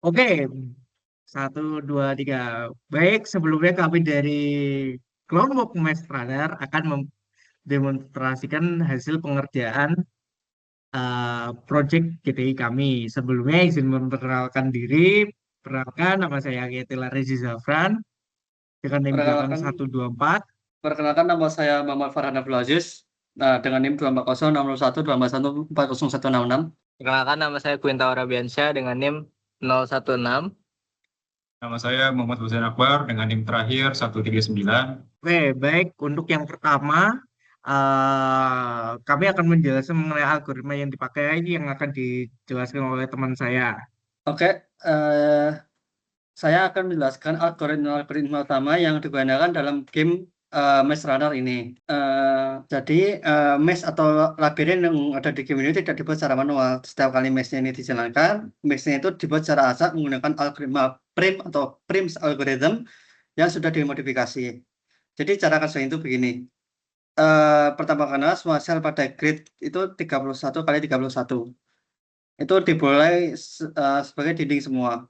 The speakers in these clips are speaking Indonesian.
Oke, satu, dua, tiga. Baik, sebelumnya kami dari kelompok Mass Runner akan mendemonstrasikan hasil pengerjaan project GTI kami. Sebelumnya izin memperkenalkan diri. Perkenalkan, nama saya Yetila Rezi Zafran dengan NIM belakang Perkenalkan, 124. perkenalkan nama saya Muhammad Farhan Abdul Aziz. Nah, dengan NIM 240 601 241 241 enam. Perkenalkan nama saya Quinta Warabiansyah dengan NIM 016. Nama saya Muhammad Hussein Akbar dengan NIM terakhir 139. Oke, baik. Untuk yang pertama, kami akan menjelaskan mengenai algoritma yang dipakai yang akan dijelaskan oleh teman saya. Oke, saya akan menjelaskan algoritma utama yang digunakan dalam game Maze Runner ini. Jadi, maze atau labirin yang ada di game ini tidak dibuat secara manual. Setiap kali maze-nya ini dijalankan, maze-nya itu dibuat secara acak menggunakan algoritma Prim atau Prim's algorithm yang sudah dimodifikasi. Jadi cara kerjanya itu begini. Pertama karena semua sel pada grid itu 31 kali 31. Itu dimulai sebagai dinding semua.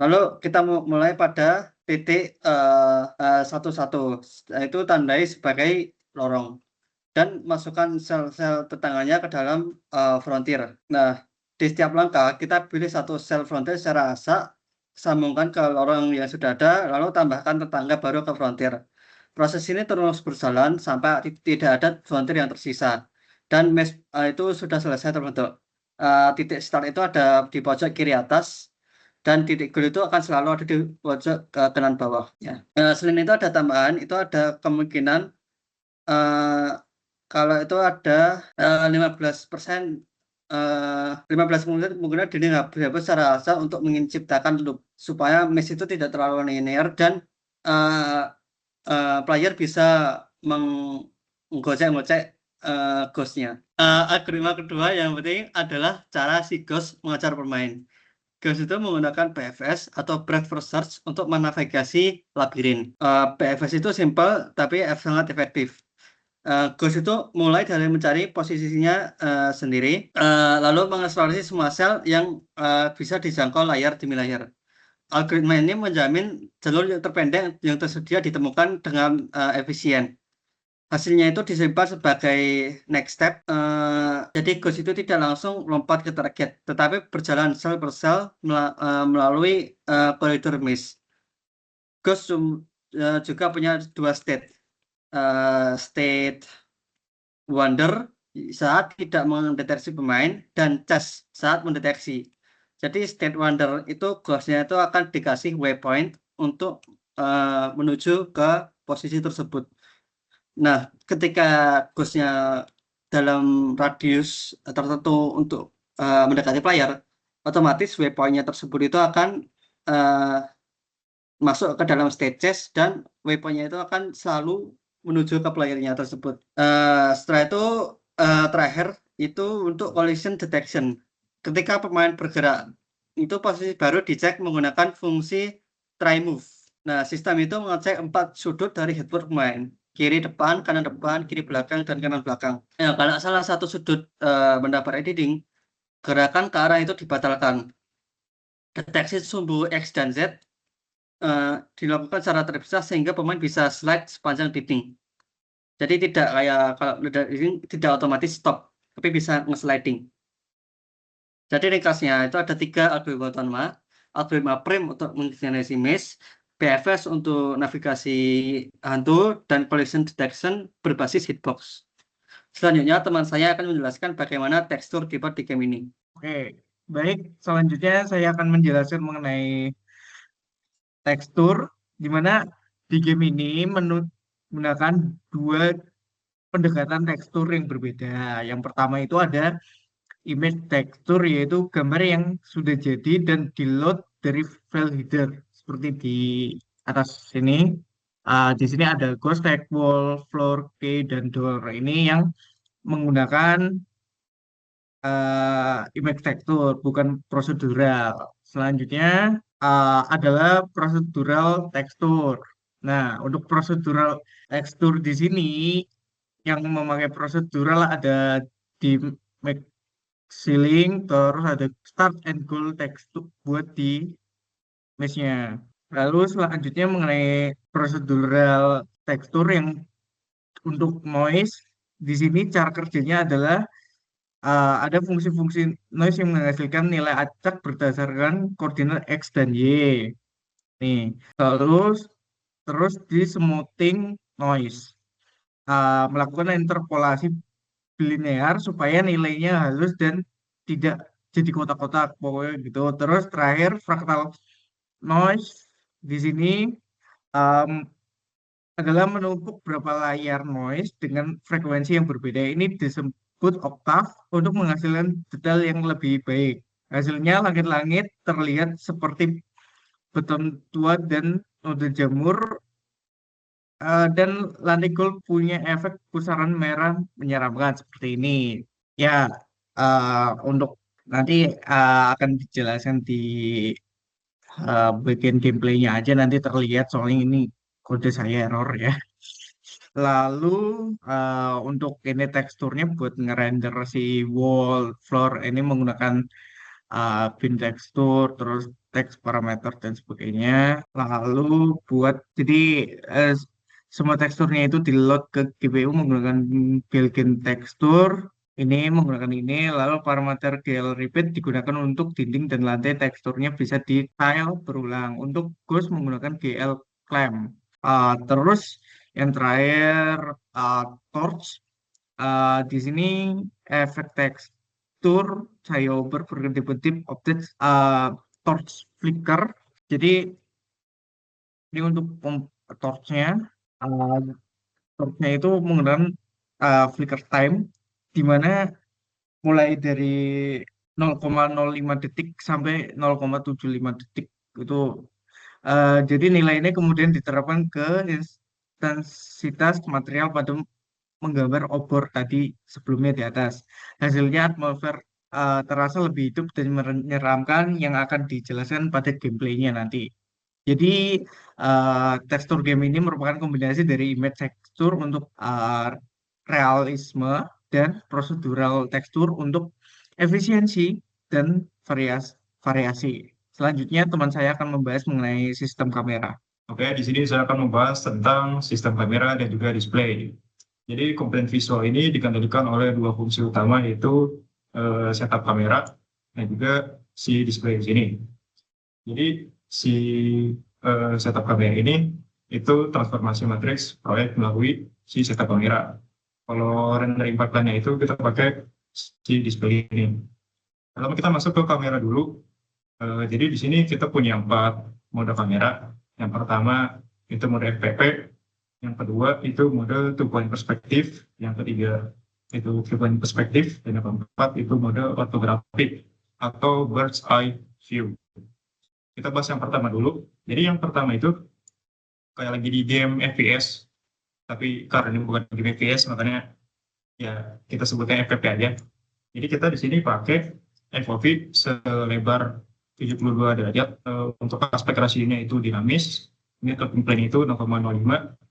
Lalu kita mulai pada titik 1, 1. Itu tandai sebagai lorong dan masukkan sel-sel tetangganya ke dalam frontier. Nah, di setiap langkah kita pilih satu sel frontier secara acak, sambungkan ke lorong yang sudah ada, lalu tambahkan tetangga baru ke frontier. Proses ini terus berjalan sampai tidak ada frontier yang tersisa dan mesh itu sudah selesai terbentuk. Titik start itu ada di pojok kiri atas dan titik goal itu akan selalu ada di pojok kanan bawah ya. Selain itu ada tambahan, itu ada kemungkinan kalau itu ada 15% 15 mungkin dinding hapus secara asal untuk menciptakan loop supaya mesh itu tidak terlalu linear dan player bisa menggocek-gocek ghost-nya. Algoritma kedua yang penting adalah cara si ghost mengajar pemain. Ghost itu menggunakan BFS atau Breadth First Search untuk menavigasi labirin. BFS itu simple tapi sangat efektif. Ghost itu mulai dari mencari posisinya sendiri, lalu mengeksplorasi semua sel yang bisa dijangkau layar demi layar. Algoritma ini menjamin jalur yang terpendek yang tersedia ditemukan dengan efisien. Hasilnya itu disimpan sebagai next step. Jadi Ghost itu tidak langsung lompat ke target, tetapi berjalan sel per sel melalui koridor maze. Ghost juga punya dua state. State Wonder saat tidak mendeteksi pemain dan Chess saat mendeteksi. Jadi State Wonder itu Ghost-nya itu akan dikasih waypoint untuk menuju ke posisi tersebut. Nah, ketika Ghost-nya dalam radius tertentu untuk mendekati player, otomatis waypoint-nya tersebut itu akan masuk ke dalam state chest dan waypoint-nya itu akan selalu menuju ke playernya tersebut. Setelah itu terakhir itu untuk collision detection. Ketika pemain bergerak, itu posisi baru dicek menggunakan fungsi try move. Nah, sistem itu mengecek 4 sudut dari headboard pemain. Kiri depan, kanan depan, kiri belakang, dan kanan belakang. Kalau salah satu sudut mendapat editing, gerakan ke arah itu dibatalkan. Deteksi sumbu X dan Z dilakukan secara terpisah sehingga pemain bisa slide sepanjang dinding. Jadi tidak kayak kalau ini tidak otomatis stop, tapi bisa nge-sliding. Jadi ringkasnya itu ada 3 algoritma utama. Algoritma Prim untuk mengeksplorasi maze, BFS untuk navigasi hantu, dan collision detection berbasis hitbox. Selanjutnya teman saya akan menjelaskan bagaimana tekstur keyboard di game ini. Oke, baik. Selanjutnya saya akan menjelaskan mengenai tekstur, di mana di game ini menggunakan dua pendekatan tekstur yang berbeda. Yang pertama itu ada image tekstur, yaitu gambar yang sudah jadi dan di-load dari file header seperti di atas sini. Di sini ada ghost, text, wall, floor, key, dan door. Ini yang menggunakan image tekstur, bukan prosedural. Selanjutnya adalah prosedural tekstur. Nah, untuk prosedural tekstur di sini yang memakai prosedural ada di ceiling, terus ada start and goal text buat di mesh-nya. Lalu selanjutnya mengenai procedural tekstur yang untuk noise, di sini cara kerjanya adalah ada fungsi-fungsi noise yang menghasilkan nilai acak berdasarkan koordinat X dan Y. Nih, terus di smoothing noise, melakukan interpolasi bilinear supaya nilainya halus dan tidak jadi kotak-kotak pokoknya gitu. Terus terakhir fractal noise di sini um, adalah menumpuk berapa layar noise dengan frekuensi yang berbeda. Ini disebut oktav untuk menghasilkan detail yang lebih baik. Hasilnya langit-langit terlihat seperti beton tua dan node jamur, dan lantai gold punya efek pusaran merah menyeramkan seperti ini. Ya, untuk nanti akan dijelaskan di bagian gameplaynya aja nanti terlihat soalnya ini kode saya error ya. Lalu untuk ini teksturnya buat ngerender si wall, floor ini menggunakan bin tekstur, terus teks parameter dan sebagainya. Lalu jadi eh, semua teksturnya itu di load ke GPU menggunakan built-in tekstur. Ini menggunakan ini, lalu parameter GL repeat digunakan untuk dinding dan lantai teksturnya bisa di tile berulang. Untuk ghost menggunakan GL clamp. Terus yang terakhir torch. Di sini efek tekstur cahaya berkedip-kedip objek torch flicker. Jadi ini untuk torchnya, uh, torchnya itu menggunakan flicker time, di mana mulai dari 0,05 detik sampai 0,75 detik itu. Jadi nilai ini kemudian diterapkan ke intensitas material pada menggambar obor tadi sebelumnya di atas. Hasilnya atmosfer terasa lebih hidup dan menyeramkan yang akan dijelaskan pada gameplaynya nanti. Jadi tekstur game ini merupakan kombinasi dari image tekstur untuk realisme dan procedural tekstur untuk efisiensi dan variasi. Selanjutnya teman saya akan membahas mengenai sistem kamera. Oke, di sini saya akan membahas tentang sistem kamera dan juga display. Jadi komponen visual ini dikendalikan oleh dua fungsi utama, yaitu setup kamera dan juga si display di sini. Jadi si setup kamera ini itu transformasi matriks proyek melalui si setup kamera. Kalau rendering pipeline-nya itu kita pakai si display ini. Kalau kita masuk ke kamera dulu, jadi di sini kita punya 4 mode kamera. Yang pertama itu mode FPP, yang kedua itu mode two-point perspektif, yang ketiga itu three-point perspektif, dan yang keempat itu mode ortografik atau bird's eye view. Kita bahas yang pertama dulu. Jadi yang pertama itu kayak lagi di game FPS, tapi karena ini bukan game FPS makanya ya kita sebutnya FPP aja. Jadi kita di sini pakai FOV selebar 72 derajat. Untuk aspek rasionya itu dinamis. Ini clipping plane itu 0,05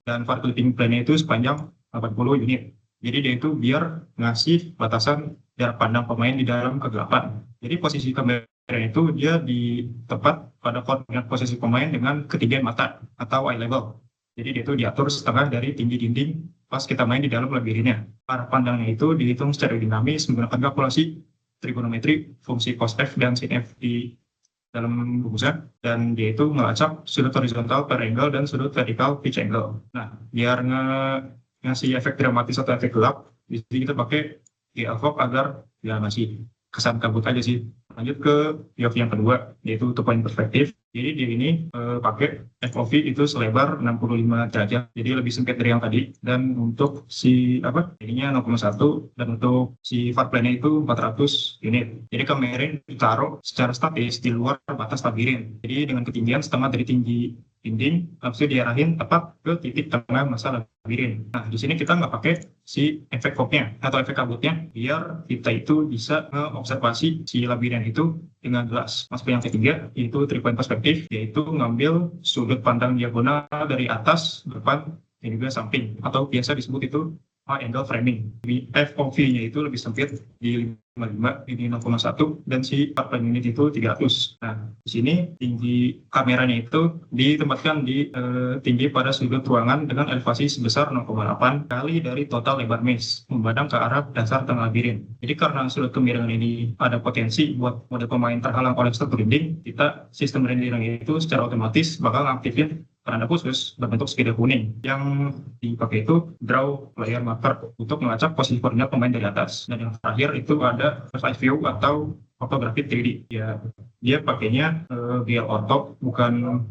dan far clipping plane itu sepanjang 80 unit. Jadi dia itu biar ngasih batasan jarak pandang pemain di dalam kegelapan. Jadi posisi kamera itu dia di tepat pada koordinat posisi pemain dengan ketinggian mata atau eye level. Jadi dia itu diatur setengah dari tinggi dinding pas kita main di dalam labirinnya. Arah pandangnya itu dihitung secara dinamis menggunakan kalkulasi trigonometri, fungsi cos F dan sin F di dalam rumusan, dan dia itu melacak sudut horizontal per angle dan sudut vertikal pitch angle. Nah, biar ngasih efek dramatis atau efek gelap, di sini kita pakai GL fog agar ya ngasih kesan kabut aja sih. Lanjut ke POV yang kedua, yaitu two-point perspektif. Jadi di ini pakai FOV itu selebar 65 derajat, jadi lebih sempit dari yang tadi. Dan untuk si ininya 0,1 dan untuk si far plane itu 400 unit. Jadi kamera ditaruh secara statis di luar batas labirin. Jadi dengan ketinggian setengah dari tinggi dinding, langsung diarahin tepat ke titik tengah masa labirin. Nah, di sini kita nggak pakai si efek fognya atau efek kabutnya, biar kita itu bisa mengobservasi si labirin itu dengan jelas. Masuk yang ketiga, yaitu three-point perspektif, yaitu ngambil sudut pandang diagonal dari atas, depan, dan juga samping, atau biasa disebut itu high angle framing. FOV-nya itu lebih sempit di 55, ini 0,1, dan si part unit itu 300. Nah, di sini tinggi kameranya itu ditempatkan di tinggi pada sudut ruangan dengan elevasi sebesar 0,8 kali dari total lebar mesh, memandang ke arah dasar tengah labirin. Jadi karena sudut kemiringan ini ada potensi buat model pemain terhalang oleh struktur dinding, kita sistem rendering itu secara otomatis bakal ngaktifin penanda khusus berbentuk segitiga kuning yang dipakai itu draw player marker untuk melacak posisi koordinat pemain dari atas. Dan yang terakhir itu ada first eye view atau orthographic 3D. Ya, dia pakainya GL ortho, bukan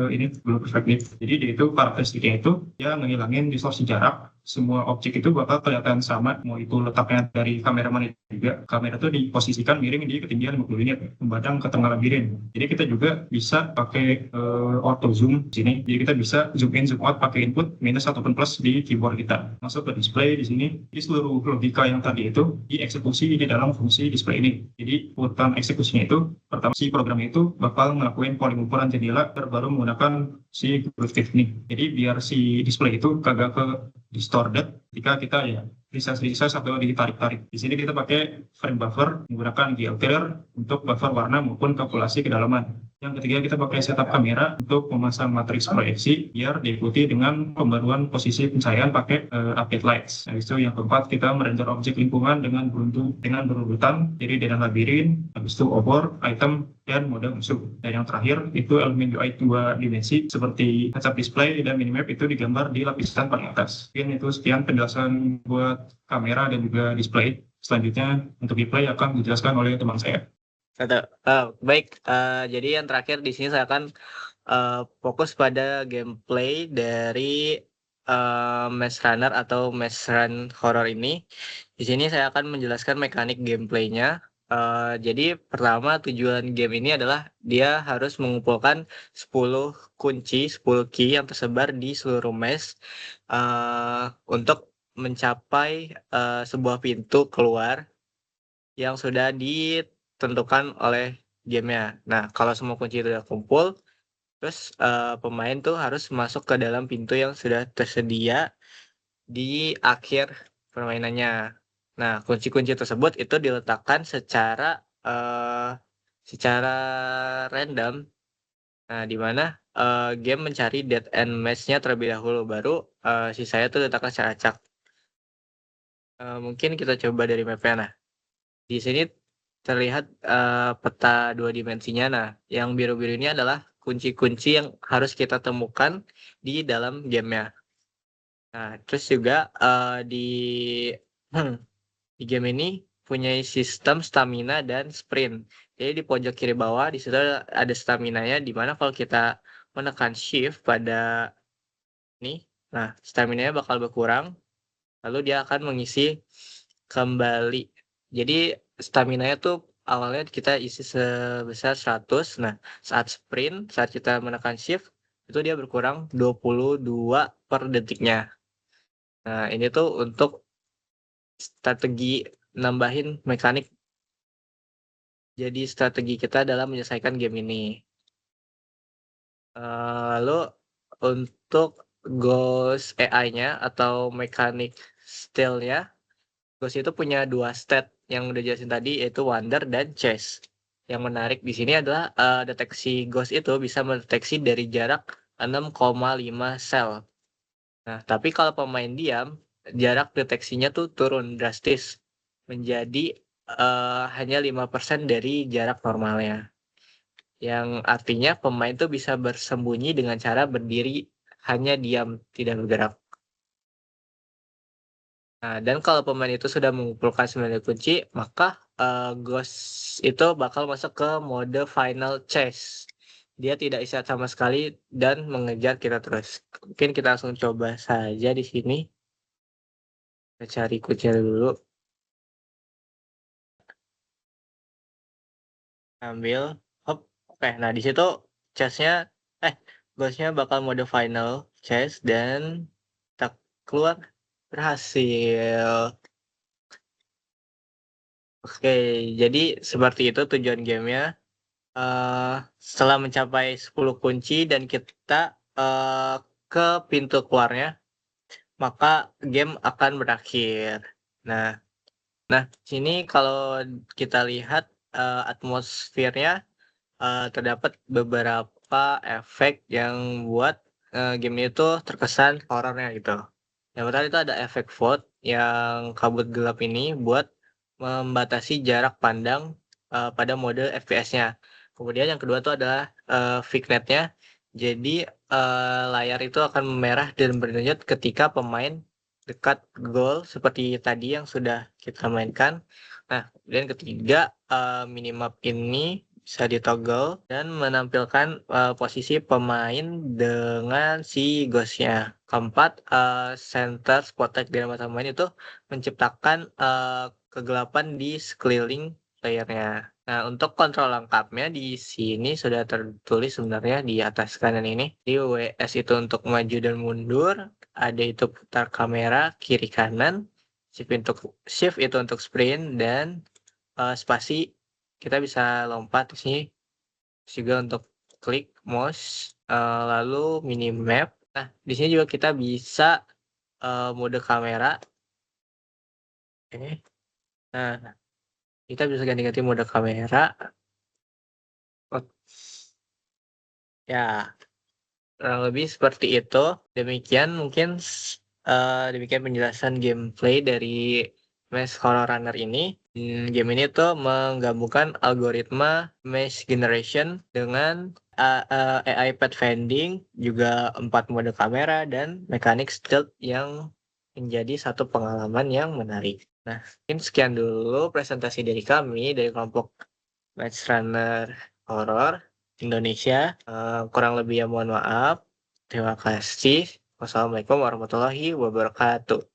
ini belum perspektif. Jadi dia itu karakteristiknya itu dia ngehilangin distorsi jarak. Semua objek itu bakal kelihatan sama, mau itu letaknya dari kameraman juga. Kamera itu diposisikan miring di ketinggian 50 unit, memandang ke tengah labirin. Jadi kita juga bisa pakai auto zoom di sini. Jadi kita bisa zoom in, zoom out pakai input minus ataupun plus di keyboard kita. Masuk ke display di sini. Jadi seluruh logika yang tadi itu dieksekusi di dalam fungsi display ini. Jadi urutan eksekusinya itu, pertama si program itu bakal ngelakuin pengukuran jendela terbaru menggunakan si groove fit ini. Jadi biar si display itu kagak ke distorted ketika kita ya resize atau ditarik-tarik. Di sini kita pakai frame buffer menggunakan GLTR untuk buffer warna maupun kalkulasi kedalaman. Yang ketiga kita pakai setup kamera untuk memasang matriks proyeksi biar diikuti dengan pembaruan posisi pencahayaan pakai update lights. Habis itu yang keempat kita merender objek lingkungan dengan berurutan, jadi dengan labirin, habis itu obor, item, dan mode musuh. Dan yang terakhir itu elemen UI 2 dimensi seperti heads-up display dan minimap itu digambar di lapisan paling atas. Mungkin itu sekian penjelasan buat kamera dan juga display. Selanjutnya untuk display akan dijelaskan oleh teman saya. Baik, jadi yang terakhir di sini saya akan fokus pada gameplay dari Maze Runner atau Maze Run Horror ini. Di sini saya akan menjelaskan mekanik gameplaynya. Jadi pertama tujuan game ini adalah dia harus mengumpulkan 10 kunci, 10 key yang tersebar di seluruh maze untuk mencapai sebuah pintu keluar yang sudah ditentukan oleh gamenya. Nah, kalau semua kunci itu sudah kumpul, terus pemain tuh harus masuk ke dalam pintu yang sudah tersedia di akhir permainannya. Nah, kunci-kunci tersebut itu diletakkan secara random. Nah, di mana game mencari dead end match-nya terlebih dahulu, baru sisanya tuh diletakkan secara acak. Mungkin kita coba dari map-nya. Nah, di sini terlihat peta 2 dimensinya. Nah, yang biru-biru ini adalah kunci-kunci yang harus kita temukan di dalam gamenya. Nah, terus juga di game ini punya sistem stamina dan sprint. Jadi di pojok kiri bawah di situ ada stamina-nya, di mana kalau kita menekan shift pada ini, nah stamina-nya bakal berkurang, lalu dia akan mengisi kembali. Jadi stamina-nya tuh awalnya kita isi sebesar 100. Nah, saat sprint, saat kita menekan shift, itu dia berkurang 22 per detiknya. Nah, ini tuh untuk strategi nambahin mekanik. Jadi strategi kita dalam menyelesaikan game ini. Lalu untuk Ghost AI-nya atau mekanik stealth-nya, Ghost itu punya 2 stat yang udah jelasin tadi, yaitu Wander dan Chase. Yang menarik di sini adalah deteksi Ghost itu bisa mendeteksi dari jarak 6,5 sel. Nah, tapi kalau pemain diam, jarak deteksinya tuh turun drastis menjadi hanya 5% dari jarak normalnya. Yang artinya pemain tuh bisa bersembunyi dengan cara berdiri hanya diam, tidak bergerak. Nah, dan kalau pemain itu sudah mengumpulkan 9 kunci, maka Ghost itu bakal masuk ke mode final chase. Dia tidak istirahat sama sekali dan mengejar kita terus. Mungkin kita langsung coba saja di sini. Kita cari kunci dulu. Ambil. Hop. Oke, nah di situ chase-nya Ghost-nya bakal mode final chase dan tak keluar, berhasil. Oke, jadi seperti itu tujuan gamenya. Setelah mencapai 10 kunci dan kita ke pintu keluarnya, maka game akan berakhir. Nah, Nah, sini kalau kita lihat atmosfernya terdapat beberapa efek yang buat game itu terkesan horornya gitu. Yang pertama itu ada efek void yang kabut gelap ini buat membatasi jarak pandang pada mode FPS-nya. Kemudian yang kedua itu adalah vignette-nya. Jadi layar itu akan memerah dan berdenyut ketika pemain dekat goal seperti tadi yang sudah kita mainkan. Nah, kemudian ketiga minimap ini bisa ditoggle dan menampilkan posisi pemain dengan si ghost-nya. Keempat, center spotlight dari mata pemain itu menciptakan kegelapan di sekeliling layarnya. Nah, untuk kontrol lengkapnya di sini sudah tertulis sebenarnya di atas kanan ini. Di WS itu untuk maju dan mundur, ada itu putar kamera kiri kanan, shift itu untuk sprint, dan spasi kita bisa lompat di sini. Terus juga untuk klik mouse, lalu minimap. Nah, di sini juga kita bisa mode kamera. Oke. Nah, kita bisa ganti-ganti mode kamera. Oh. Ya, kurang lebih seperti itu. Demikian mungkin demikian penjelasan gameplay dari Maze Horror Runner ini. Game ini tuh menggabungkan algoritma Maze Generation dengan AI pathfinding, juga 4 mode kamera, dan mekanik stealth yang menjadi satu pengalaman yang menarik. Nah, mungkin sekian dulu presentasi dari kami dari kelompok Maze Runner Horror Indonesia. Kurang lebih ya mohon maaf. Terima kasih. Wassalamualaikum warahmatullahi wabarakatuh.